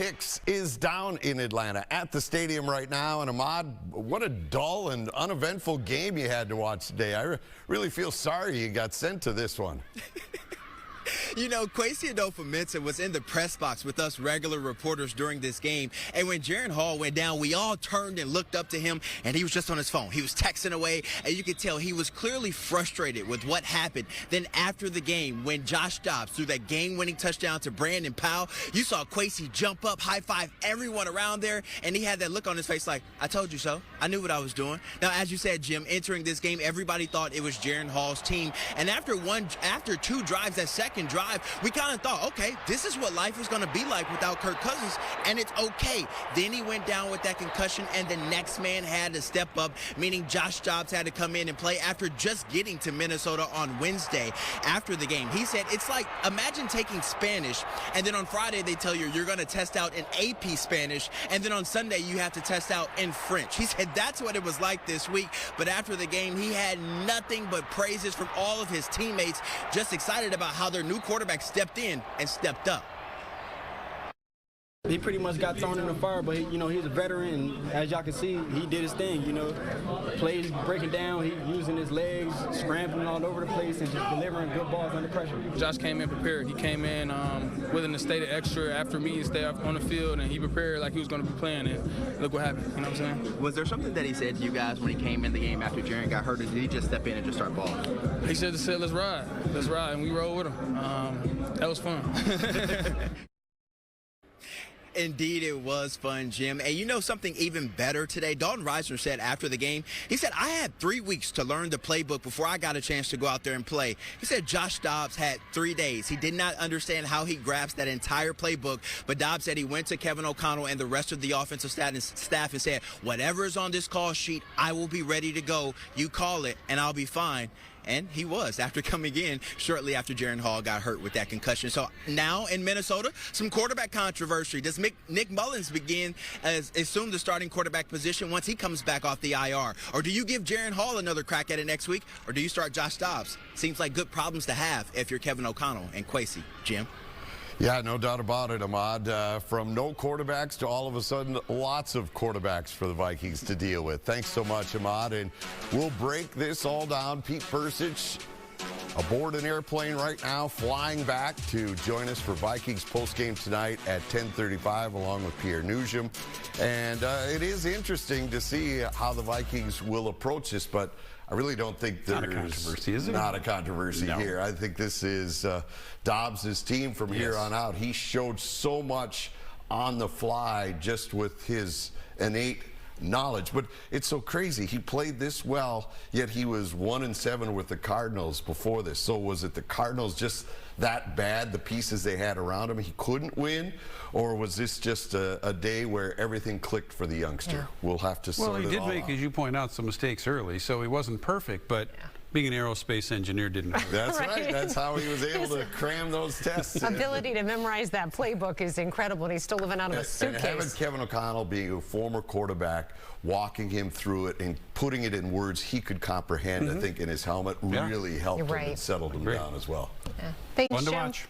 Hicks is down in Atlanta at the stadium right now. And Ahmad, what a dull and uneventful game you had to watch today. I really feel sorry you got sent to this one. You know, Kwesi Adolfo-Mensah was in the press box with us regular reporters during this game. And when Jaren Hall went down, we all turned and looked up to him, and he was just on his phone. He was texting away, and you could tell he was clearly frustrated with what happened. Then after the game, when Josh Dobbs threw that game-winning touchdown to Brandon Powell, you saw Kwesi jump up, high-five everyone around there, and he had that look on his face like, I told you so. I knew what I was doing. Now, as you said, Jim, entering this game, everybody thought it was Jaren Hall's team. And after two drives, that second drive, we kind of thought, okay, this is what life is going to be like without Kirk Cousins, and it's okay. Then he went down with that concussion, and the next man had to step up, meaning Josh Dobbs had to come in and play after just getting to Minnesota on Wednesday after the game. He said, it's like, imagine taking Spanish, and then on Friday they tell you you're going to test out in AP Spanish, and then on Sunday you have to test out in French. He said that's what it was like this week, but after the game he had nothing but praises from all of his teammates, just excited about how their new quarterback stepped in and stepped up. He pretty much got thrown in the fire, but he's a veteran, and as y'all can see, he did his thing. Plays breaking down, he using his legs, scrambling all over the place, and just delivering good balls under pressure. Josh came in prepared. He came in willing to stay the extra after me and stay on the field, and he prepared like he was going to be playing, and look what happened. You know what I'm saying? Was there something that he said to you guys when he came in the game after Jaren got hurt, or did he just step in and just start balling? He said, let's ride, and we rode with him. That was fun. Indeed, it was fun, Jim. And you know something even better today? Dalton Reisner said after the game, he said, I had 3 weeks to learn the playbook before I got a chance to go out there and play. He said Josh Dobbs had 3 days. He did not understand how he grasped that entire playbook, but Dobbs said he went to Kevin O'Connell and the rest of the offensive staff and said, whatever is on this call sheet, I will be ready to go. You call it, and I'll be fine. And he was after coming in shortly after Jaren Hall got hurt with that concussion. So now in Minnesota, some quarterback controversy. Does Nick Mullins assume the starting quarterback position once he comes back off the IR? Or do you give Jaren Hall another crack at it next week? Or do you start Josh Dobbs? Seems like good problems to have if you're Kevin O'Connell and Kwesi. Jim? Yeah, no doubt about it, Ahmad. From no quarterbacks to all of a sudden lots of quarterbacks for the Vikings to deal with. Thanks so much, Ahmad. And we'll break this all down. Pete Persich aboard an airplane right now, flying back to join us for Vikings postgame tonight at 10:35 along with Pierre Nugent. And it is interesting to see how the Vikings will approach this, but I really don't think there's not a controversy, is it? Not a controversy here. I think this is Dobbs' team from here on out. He showed so much on the fly just with his innate knowledge, but it's so crazy. He played this well, yet he was 1-7 with the Cardinals before this. So was it the Cardinals just that bad, the pieces they had around him, he couldn't win? Or was this just a day where everything clicked for the youngster? Yeah. We'll have to sort it all out. Well, he did make, as you point out, some mistakes early, so he wasn't perfect, but being an aerospace engineer didn't hurt. That's right. That's how he was able to cram those tests. Ability to memorize that playbook is incredible, and he's still living out of a suitcase. And having Kevin O'Connell, being a former quarterback, walking him through it and putting it in words he could comprehend, I think, in his helmet really helped him and settled him down as well. Thanks, Fun to Jim. watch.